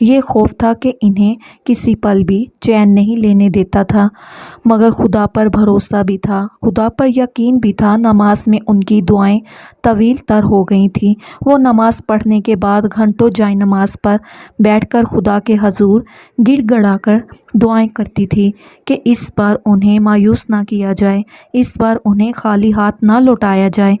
یہ خوف تھا کہ انہیں کسی پل بھی چین نہیں لینے دیتا تھا، مگر خدا پر بھروسہ بھی تھا، خدا پر یقین بھی تھا۔ نماز میں ان کی دعائیں طویل تر ہو گئی تھیں۔ وہ نماز پڑھنے کے بعد گھنٹوں جائے نماز پر بیٹھ کر خدا کے حضور گڑ گڑا کر دعائیں کرتی تھی کہ اس بار انہیں مایوس نہ کیا جائے، اس بار انہیں خالی ہاتھ نہ لوٹایا جائے،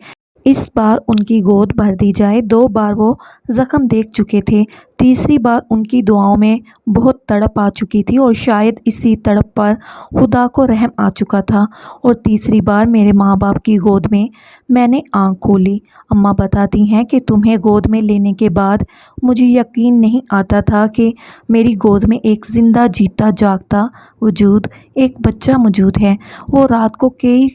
اس بار ان کی گود بھر دی جائے۔ 2 بار وہ زخم دیکھ چکے تھے، تیسری بار ان کی دعاؤں میں بہت تڑپ آ چکی تھی اور شاید اسی تڑپ پر خدا کو رحم آ چکا تھا۔ اور تیسری بار میرے ماں باپ کی گود میں نے آنکھ کھولی۔ اماں بتاتی ہیں کہ تمہیں گود میں لینے کے بعد مجھے یقین نہیں آتا تھا کہ میری گود میں ایک زندہ جیتا جاگتا وجود، ایک بچہ موجود ہے۔ وہ رات کو کئی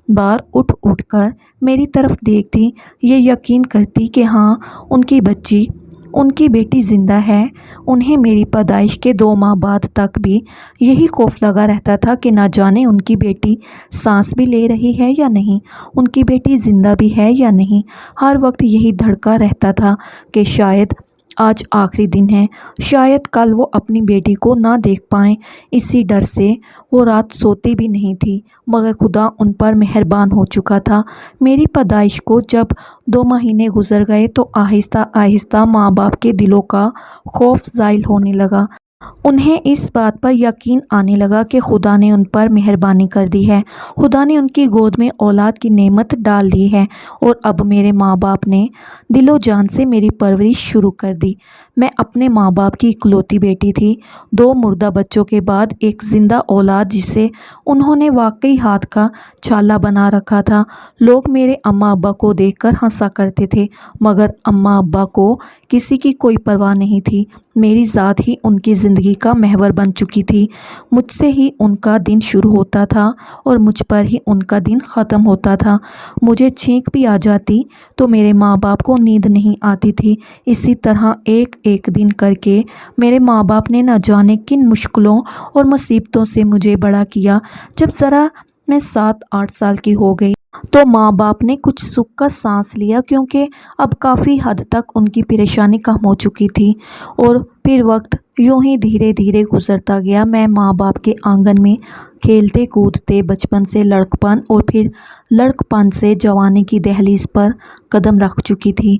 بار اٹھ کر میری طرف دیکھتی، یہ یقین کرتی کہ ہاں ان کی بچی، ان کی بیٹی زندہ ہے۔ انہیں میری پیدائش کے 2 ماہ بعد تک بھی یہی خوف لگا رہتا تھا کہ نہ جانے ان کی بیٹی سانس بھی لے رہی ہے یا نہیں، ان کی بیٹی زندہ بھی ہے یا نہیں۔ ہر وقت یہی دھڑکا رہتا تھا کہ شاید آج آخری دن ہے، شاید کل وہ اپنی بیٹی کو نہ دیکھ پائیں۔ اسی ڈر سے وہ رات سوتی بھی نہیں تھی، مگر خدا ان پر مہربان ہو چکا تھا۔ میری پیدائش کو جب 2 مہینے گزر گئے تو آہستہ آہستہ ماں باپ کے دلوں کا خوف زائل ہونے لگا۔ انہیں اس بات پر یقین آنے لگا کہ خدا نے ان پر مہربانی کر دی ہے، خدا نے ان کی گود میں اولاد کی نعمت ڈال دی ہے۔ اور اب میرے ماں باپ نے دل و جان سے میری پرورش شروع کر دی۔ میں اپنے ماں باپ کی اکلوتی بیٹی تھی، 2 مردہ بچوں کے بعد ایک زندہ اولاد جسے انہوں نے واقعی ہاتھ کا چھالا بنا رکھا تھا۔ لوگ میرے اماں ابا کو دیکھ کر ہنسا کرتے تھے، مگر اماں ابا کو کسی کی کوئی پرواہ نہیں تھی۔ میری ذات ہی ان کی زندگی کا محور بن چکی تھی، مجھ سے ہی ان کا دن شروع ہوتا تھا اور مجھ پر ہی ان کا دن ختم ہوتا تھا۔ مجھے چھینک بھی آ جاتی تو میرے ماں باپ کو نیند نہیں آتی تھی۔ اسی طرح ایک ایک دن کر کے میرے ماں باپ نے نہ جانے کن مشکلوں اور مصیبتوں سے مجھے بڑا کیا۔ جب ذرا میں 7-8 سال کی ہو گئی تو ماں باپ نے کچھ سکھ کا سانس لیا، کیونکہ اب کافی حد تک ان کی پریشانی کم ہو چکی تھی۔ اور پھر وقت یوں ہی دھیرے دھیرے گزرتا گیا۔ میں ماں باپ کے آنگن میں کھیلتے کودتے بچپن سے لڑکپن اور پھر لڑکپن سے جوانی کی دہلیز پر قدم رکھ چکی تھی۔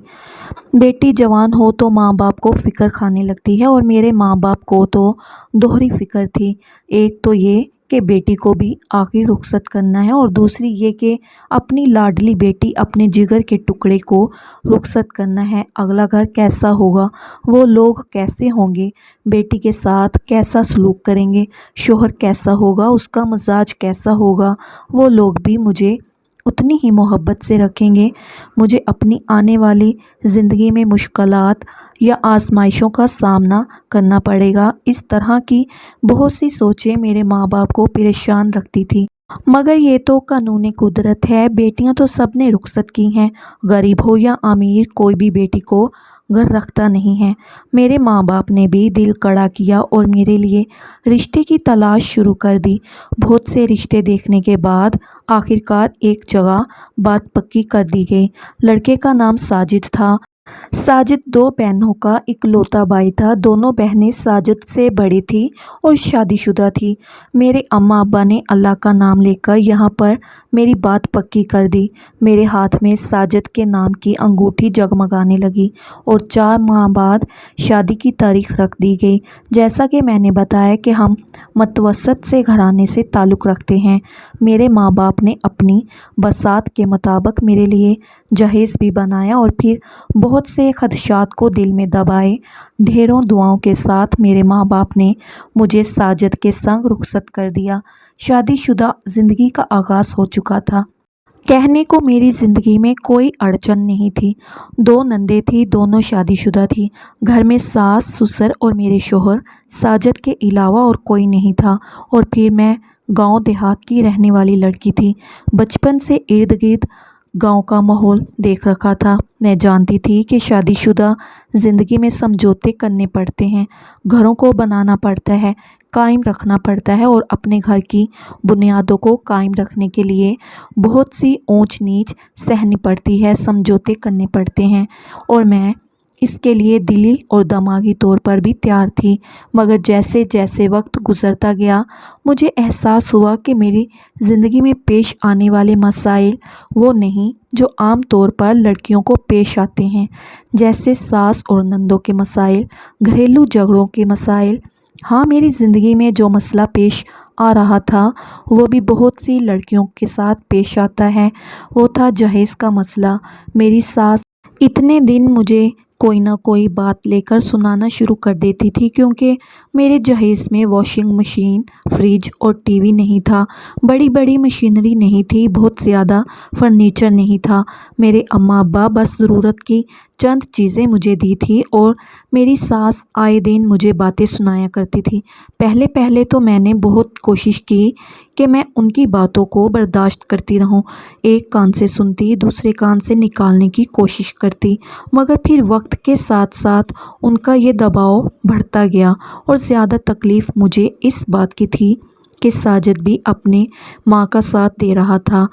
بیٹی جوان ہو تو ماں باپ کو فکر کھانے لگتی ہے، اور میرے ماں باپ کو تو دوہری فکر تھی۔ ایک تو یہ کہ بیٹی کو بھی آخر رخصت کرنا ہے، اور دوسری یہ کہ اپنی لاڈلی بیٹی، اپنے جگر کے ٹکڑے کو رخصت کرنا ہے۔ اگلا گھر کیسا ہوگا، وہ لوگ کیسے ہوں گے، بیٹی کے ساتھ کیسا سلوک کریں گے، شوہر کیسا ہوگا، اس کا مزاج کیسا ہوگا، وہ لوگ بھی مجھے اتنی ہی محبت سے رکھیں گے، مجھے اپنی آنے والی زندگی میں مشکلات یا آزمائشوں کا سامنا کرنا پڑے گا۔ اس طرح کی بہت سی سوچیں میرے ماں باپ کو پریشان رکھتی تھی۔ مگر یہ تو قانون قدرت ہے، بیٹیاں تو سب نے رخصت کی ہیں، غریب ہو یا امیر، کوئی بھی بیٹی کو گھر رکھتا نہیں ہے۔ میرے ماں باپ نے بھی دل کڑا کیا اور میرے لیے رشتے کی تلاش شروع کر دی۔ بہت سے رشتے دیکھنے کے بعد آخرکار ایک جگہ بات پکی کر دی گئی۔ لڑکے کا نام ساجد تھا۔ ساجد 2 بہنوں کا اکلوتا بھائی تھا۔ دونوں بہنیں ساجد سے بڑی تھیں اور شادی شدہ تھیں۔ میرے اماں ابا نے اللہ کا نام لے کر یہاں پر میری بات پکی کر دی۔ میرے ہاتھ میں ساجد کے نام کی انگوٹھی جگمگانے لگی اور 4 ماہ بعد شادی کی تاریخ رکھ دی گئی۔ جیسا کہ میں نے بتایا کہ ہم متوسط سے گھرانے سے تعلق رکھتے ہیں، میرے ماں باپ نے اپنی بساط کے مطابق میرے لیے جہیز بھی بنایا اور پھر بہت سے خدشات کو دل میں دبائے ڈھیروں دعاؤں کے ساتھ میرے ماں باپ نے مجھے ساجد کے سنگ رخصت کر دیا۔ شادی شدہ زندگی کا آغاز ہو چکا تھا۔ کہنے کو میری زندگی میں کوئی اڑچن نہیں تھی۔ 2 نندیں تھیں، دونوں شادی شدہ تھیں۔ گھر میں ساس سسر اور میرے شوہر، ساجد کے علاوہ اور کوئی نہیں تھا۔ اور پھر میں گاؤں دیہات کی رہنے والی لڑکی تھی۔ بچپن سے ارد گرد گاؤں کا ماحول دیکھ رکھا تھا۔ میں جانتی تھی کہ شادی شدہ زندگی میں سمجھوتے کرنے پڑتے ہیں، گھروں کو بنانا پڑتا ہے، قائم رکھنا پڑتا ہے، اور اپنے گھر کی بنیادوں کو قائم رکھنے کے لیے بہت سی اونچ نیچ سہنی پڑتی ہے، سمجھوتے کرنے پڑتے ہیں۔ اور میں اس کے لیے دلی اور دماغی طور پر بھی تیار تھی، مگر جیسے جیسے وقت گزرتا گیا مجھے احساس ہوا کہ میری زندگی میں پیش آنے والے مسائل وہ نہیں جو عام طور پر لڑکیوں کو پیش آتے ہیں، جیسے ساس اور نندوں کے مسائل، گھریلو جھگڑوں کے مسائل۔ ہاں، میری زندگی میں جو مسئلہ پیش آ رہا تھا وہ بھی بہت سی لڑکیوں کے ساتھ پیش آتا ہے، وہ تھا جہیز کا مسئلہ۔ میری ساس اتنے دن مجھے کوئی نہ کوئی بات لے کر سنانا شروع کر دیتی تھی، کیونکہ میرے جہیز میں واشنگ مشین، فریج اور ٹی وی نہیں تھا، بڑی بڑی مشینری نہیں تھی، بہت زیادہ فرنیچر نہیں تھا۔ میرے اماں ابا بس ضرورت کی چند چیزیں مجھے دی تھی اور میری ساس آئے دن مجھے باتیں سنایا کرتی تھی۔ پہلے پہلے تو میں نے بہت کوشش کی کہ میں ان کی باتوں کو برداشت کرتی رہوں، ایک کان سے سنتی دوسرے کان سے نکالنے کی کوشش کرتی، مگر پھر وقت کے ساتھ ساتھ ان کا یہ دباؤ بڑھتا گیا اور زیادہ تکلیف مجھے اس بات کی تھی کہ ساجد بھی اپنے ماں کا ساتھ دے رہا تھا،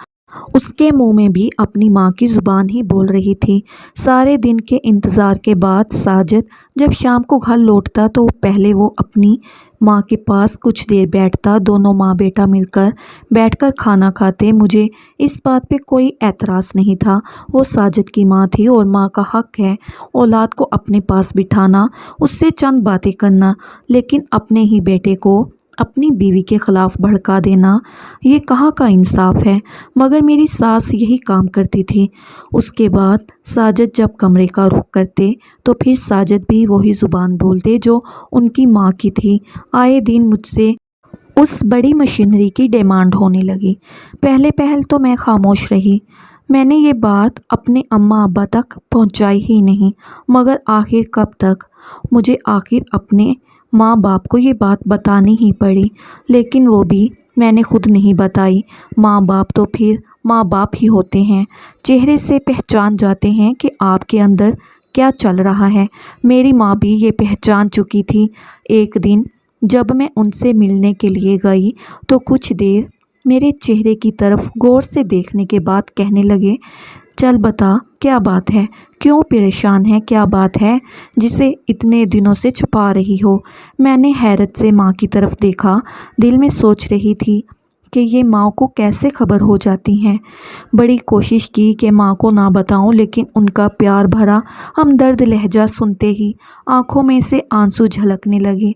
اس کے منہ میں بھی اپنی ماں کی زبان ہی بول رہی تھی۔ سارے دن کے انتظار کے بعد ساجد جب شام کو گھر لوٹتا تو پہلے وہ اپنی ماں کے پاس کچھ دیر بیٹھتا، دونوں ماں بیٹا مل کر بیٹھ کر کھانا کھاتے۔ مجھے اس بات پہ کوئی اعتراض نہیں تھا، وہ ساجد کی ماں تھی اور ماں کا حق ہے اولاد کو اپنے پاس بٹھانا، اس سے چند باتیں کرنا، لیکن اپنے ہی بیٹے کو اپنی بیوی کے خلاف بھڑکا دینا یہ کہاں کا انصاف ہے؟ مگر میری ساس یہی کام کرتی تھی۔ اس کے بعد ساجد جب کمرے کا رخ کرتے تو پھر ساجد بھی وہی زبان بولتے جو ان کی ماں کی تھی۔ آئے دن مجھ سے اس بڑی مشینری کی ڈیمانڈ ہونے لگی۔ پہل تو میں خاموش رہی، میں نے یہ بات اپنے اماں ابا تک پہنچائی ہی نہیں، مگر آخر کب تک؟ مجھے آخر اپنے ماں باپ کو یہ بات بتانی ہی پڑی، لیکن وہ بھی میں نے خود نہیں بتائی۔ ماں باپ تو پھر ماں باپ ہی ہوتے ہیں، چہرے سے پہچان جاتے ہیں کہ آپ کے اندر کیا چل رہا ہے۔ میری ماں بھی یہ پہچان چکی تھی۔ ایک دن جب میں ان سے ملنے کے لیے گئی تو کچھ دیر میرے چہرے کی طرف غور سے دیکھنے کے بعد کہنے لگے، چل بتا کیا بات ہے، کیوں پریشان ہے، کیا بات ہے جسے اتنے دنوں سے چھپا رہی ہو؟ میں نے حیرت سے ماں کی طرف دیکھا، دل میں سوچ رہی تھی کہ یہ ماں کو کیسے خبر ہو جاتی ہیں۔ بڑی کوشش کی کہ ماں کو نہ بتاؤں، لیکن ان کا پیار بھرا ہمدرد لہجہ سنتے ہی آنکھوں میں سے آنسو جھلکنے لگے۔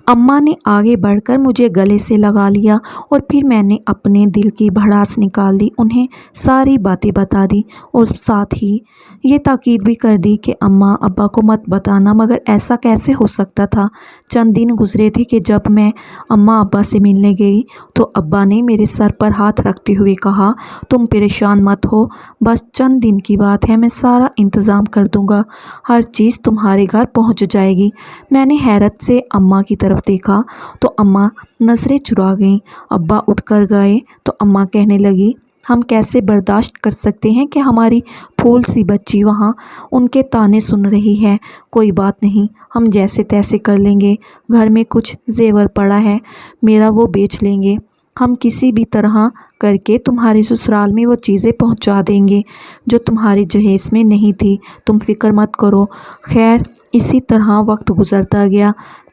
اماں نے آگے بڑھ کر مجھے گلے سے لگا لیا اور پھر میں نے اپنے دل کی بھڑاس نکال دی، انہیں ساری باتیں بتا دی اور ساتھ ہی یہ تاکید بھی کر دی کہ اماں ابا کو مت بتانا، مگر ایسا کیسے ہو سکتا تھا؟ چند دن گزرے تھے کہ جب میں اماں ابا سے ملنے گئی تو ابا نے میرے سر پر ہاتھ رکھتے ہوئے کہا، تم پریشان مت ہو، بس چند دن کی بات ہے، میں سارا انتظام کر دوں گا، ہر چیز تمہارے گھر پہنچ جائے گی۔ میں نے حیرت سے اماں کی طرف دیکھا تو اماں نظریں چرا گئیں۔ ابا اٹھ کر گئے تو اماں کہنے لگی، ہم کیسے برداشت کر سکتے ہیں کہ ہماری پھول سی بچی وہاں ان کے طعنے سن رہی ہے؟ کوئی بات نہیں، ہم جیسے تیسے کر لیں گے، گھر میں کچھ زیور پڑا ہے میرا، وہ بیچ لیں گے، ہم کسی بھی طرح کر کے تمہارے سسرال میں وہ چیزیں پہنچا دیں گے جو تمہارے جہیز میں نہیں تھی، تم فکر مت کرو۔ خیر اسی طرح وقت گزرتا گیا،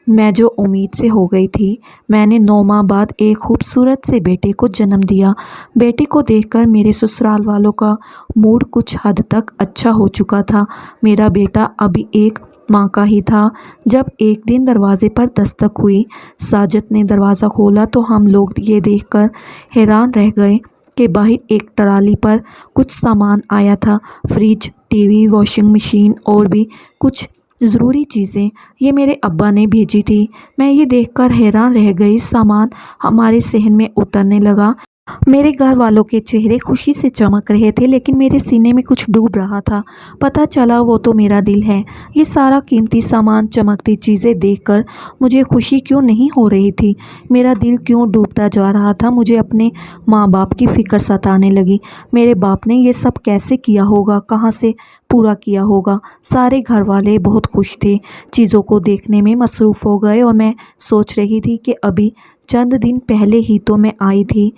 میں جو امید سے ہو گئی تھی، میں نے 9 ماہ بعد ایک خوبصورت سے بیٹے کو جنم دیا۔ بیٹے کو دیکھ کر میرے سسرال والوں کا موڈ کچھ حد تک اچھا ہو چکا تھا۔ میرا بیٹا ابھی 1 ماہ کا ہی تھا جب ایک دن دروازے پر دستک ہوئی۔ ساجد نے دروازہ کھولا تو ہم لوگ یہ دیکھ کر حیران رہ گئے کہ باہر ایک ٹرالی پر کچھ سامان آیا تھا، fridge, T V, washing machine اور بھی کچھ ضروری چیزیں، یہ میرے ابا نے بھیجی تھی۔ میں یہ دیکھ کر حیران رہ گئی، سامان ہمارے صحن میں اترنے لگا۔ میرے گھر والوں کے چہرے خوشی سے چمک رہے تھے، لیکن میرے سینے میں کچھ ڈوب رہا تھا، پتہ چلا وہ تو میرا دل ہے۔ یہ سارا قیمتی سامان، چمکتی چیزیں دیکھ کر مجھے خوشی کیوں نہیں ہو رہی تھی، میرا دل کیوں ڈوبتا جا رہا تھا؟ مجھے اپنے ماں باپ کی فکر ستانے لگی، میرے باپ نے یہ سب کیسے کیا ہوگا، کہاں سے پورا کیا ہوگا؟ سارے گھر والے بہت خوش تھے، چیزوں کو دیکھنے میں مصروف ہو گئے اور میں سوچ رہی تھی کہ ابھی چند دن پہلے ہی تو میں آئی تھی،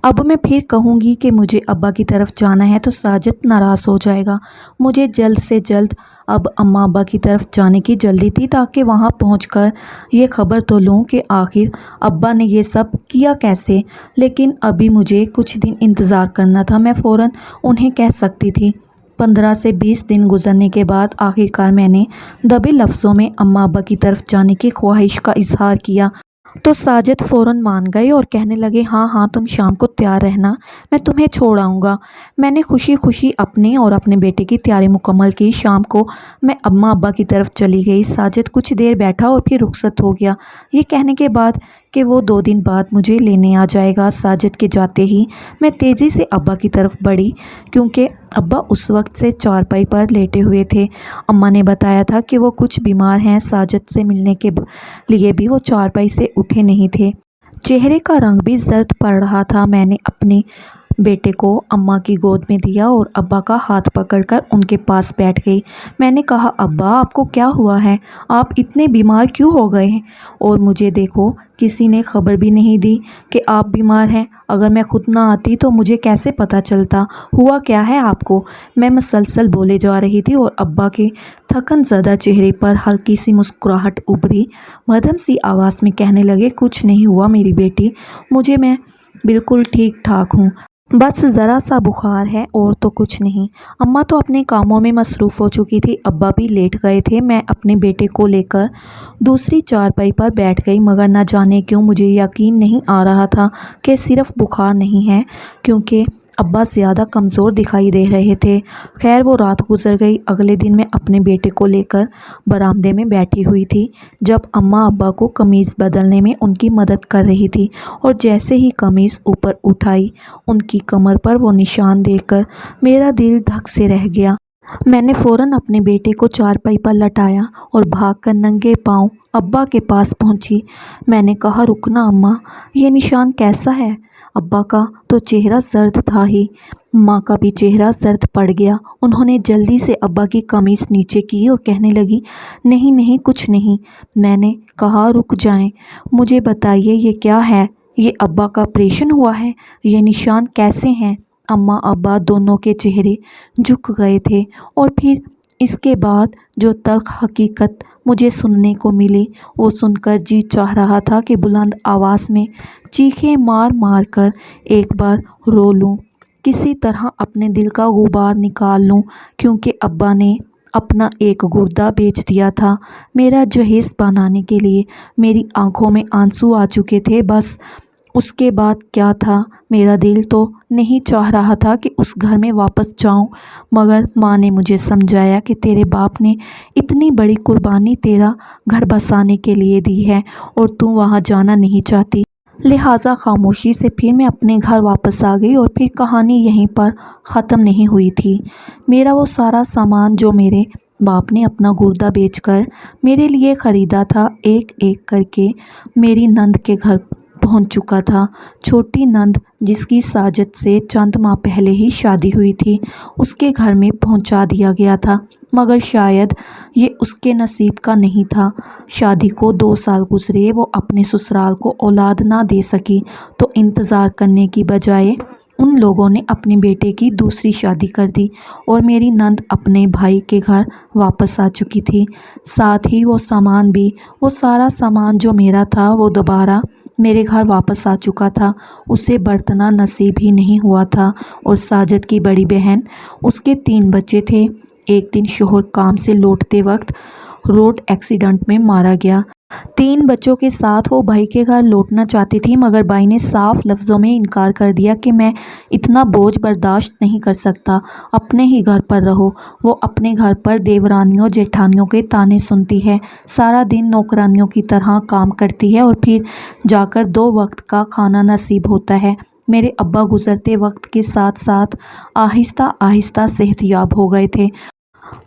اب میں پھر کہوں گی کہ مجھے ابا کی طرف جانا ہے تو ساجد ناراض ہو جائے گا۔ مجھے جلد سے جلد اب اماں ابا کی طرف جانے کی جلدی تھی تاکہ وہاں پہنچ کر یہ خبر تو لوں کہ آخر ابا نے یہ سب کیا کیسے، لیکن ابھی مجھے کچھ دن انتظار کرنا تھا، میں فوراً انہیں کہہ سکتی تھی۔ 15 سے 20 دن گزرنے کے بعد آخرکار میں نے دبے لفظوں میں اماں ابا کی طرف جانے کی خواہش کا اظہار کیا تو ساجد فوراً مان گئے اور کہنے لگے ہاں ہاں تم شام کو تیار رہنا، میں تمہیں چھوڑ آؤں گا۔ میں نے خوشی خوشی اپنے اور اپنے بیٹے کی تیاری مکمل کی۔ شام کو میں اماں ابا کی طرف چلی گئی۔ ساجد کچھ دیر بیٹھا اور پھر رخصت ہو گیا، یہ کہنے کے بعد کہ وہ 2 دن بعد مجھے لینے آ جائے گا۔ ساجد کے جاتے ہی میں تیزی سے ابا کی طرف بڑھی کیونکہ ابا اس وقت سے چارپائی پر لیٹے ہوئے تھے۔ اماں نے بتایا تھا کہ وہ کچھ بیمار ہیں، ساجد سے ملنے کے لیے بھی وہ چارپائی سے اٹھے نہیں تھے۔ چہرے کا رنگ بھی زرد پڑ رہا تھا۔ میں نے اپنے بیٹے کو اماں کی گود میں دیا اور ابا کا ہاتھ پکڑ کر ان کے پاس بیٹھ گئی۔ میں نے کہا ابا آپ کو کیا ہوا ہے؟ آپ اتنے بیمار کیوں ہو گئے ہیں؟ اور مجھے دیکھو کسی نے خبر بھی نہیں دی کہ آپ بیمار ہیں۔ اگر میں خود نہ آتی تو مجھے کیسے پتہ چلتا؟ ہوا کیا ہے آپ کو؟ میں مسلسل بولے جا رہی تھی اور ابا کے تھکن زدہ چہرے پر ہلکی سی مسکراہٹ ابھری۔ مدھم سی آواز میں کہنے لگے کچھ نہیں ہوا میری بیٹی، میں بالکل ٹھیک ٹھاک ہوں، بس ذرا سا بخار ہے اور تو کچھ نہیں۔ اماں تو اپنے کاموں میں مصروف ہو چکی تھی، ابا بھی لیٹ گئے تھے۔ میں اپنے بیٹے کو لے کر دوسری چارپائی پر بیٹھ گئی، مگر نہ جانے کیوں مجھے یقین نہیں آ رہا تھا کہ صرف بخار نہیں ہے، کیونکہ ابا زیادہ کمزور دکھائی دے رہے تھے۔ خیر وہ رات گزر گئی۔ اگلے دن میں اپنے بیٹے کو لے کر برآمدے میں بیٹھی ہوئی تھی جب اماں ابا کو قمیض بدلنے میں ان کی مدد کر رہی تھی، اور جیسے ہی قمیض اوپر اٹھائی ان کی کمر پر وہ نشان دیکھ کر میرا دل دھک سے رہ گیا۔ میں نے فوراً اپنے بیٹے کو چارپائی پر لٹایا اور بھاگ کر ننگے پاؤں ابا کے پاس پہنچی۔ میں نے کہا رکنا اماں، یہ نشان کیسا ہے؟ ابا کا تو چہرہ زرد تھا ہی، ماں کا بھی چہرہ زرد پڑ گیا۔ انہوں نے جلدی سے ابا کی قمیض نیچے کی اور کہنے لگی نہیں نہیں کچھ نہیں۔ میں نے کہا رک جائیں، مجھے بتائیے یہ کیا ہے؟ یہ ابا کا آپریشن ہوا ہے؟ یہ نشان کیسے ہیں؟ اماں ابا دونوں کے چہرے جھک گئے تھے، اور پھر اس کے بعد جو تلخ حقیقت مجھے سننے کو ملی وہ سن کر جی چاہ رہا تھا کہ بلند آواز میں چیخیں مار مار کر ایک بار رو لوں، کسی طرح اپنے دل کا غبار نکال لوں، کیونکہ ابا نے اپنا ایک گردہ بیچ دیا تھا میرا جہیز بنانے کے لیے۔ میری آنکھوں میں آنسو آ چکے تھے۔ بس اس کے بعد کیا تھا؟ میرا دل تو نہیں چاہ رہا تھا کہ اس گھر میں واپس جاؤں، مگر ماں نے مجھے سمجھایا کہ تیرے باپ نے اتنی بڑی قربانی تیرا گھر بسانے کے لیے دی ہے اور تو وہاں جانا نہیں چاہتی، لہٰذا خاموشی سے پھر میں اپنے گھر واپس آ گئی۔ اور پھر کہانی یہیں پر ختم نہیں ہوئی تھی۔ میرا وہ سارا سامان جو میرے باپ نے اپنا گردہ بیچ کر میرے لیے خریدا تھا ایک ایک کر کے میری نند کے گھر پہنچ چکا تھا۔ چھوٹی نند جس کی ساجد سے چند ماہ پہلے ہی شادی ہوئی تھی، اس کے گھر میں پہنچا دیا گیا تھا، مگر شاید یہ اس کے نصیب کا نہیں تھا۔ شادی کو 2 سال گزرے، وہ اپنے سسرال کو اولاد نہ دے سکی تو انتظار کرنے کی بجائے ان لوگوں نے اپنے بیٹے کی دوسری شادی کر دی، اور میری نند اپنے بھائی کے گھر واپس آ چکی تھی، ساتھ ہی وہ سامان بھی۔ وہ سارا سامان جو میرا تھا وہ دوبارہ میرے گھر واپس آ چکا تھا، اسے برتنا نصیب ہی نہیں ہوا تھا۔ اور ساجد کی بڑی بہن، اس کے 3 بچے تھے۔ ایک دن شوہر کام سے لوٹتے وقت روڈ ایکسیڈنٹ میں مارا گیا۔ 3 بچوں کے ساتھ وہ بھائی کے گھر لوٹنا چاہتی تھی، مگر بھائی نے صاف لفظوں میں انکار کر دیا کہ میں اتنا بوجھ برداشت نہیں کر سکتا، اپنے ہی گھر پر رہو۔ وہ اپنے گھر پر دیورانیوں جیٹھانیوں کے طعنے سنتی ہے، سارا دن نوکرانیوں کی طرح کام کرتی ہے، اور پھر جا کر 2 وقت کا کھانا نصیب ہوتا ہے۔ میرے ابا گزرتے وقت کے ساتھ ساتھ آہستہ آہستہ صحت یاب ہو گئے تھے۔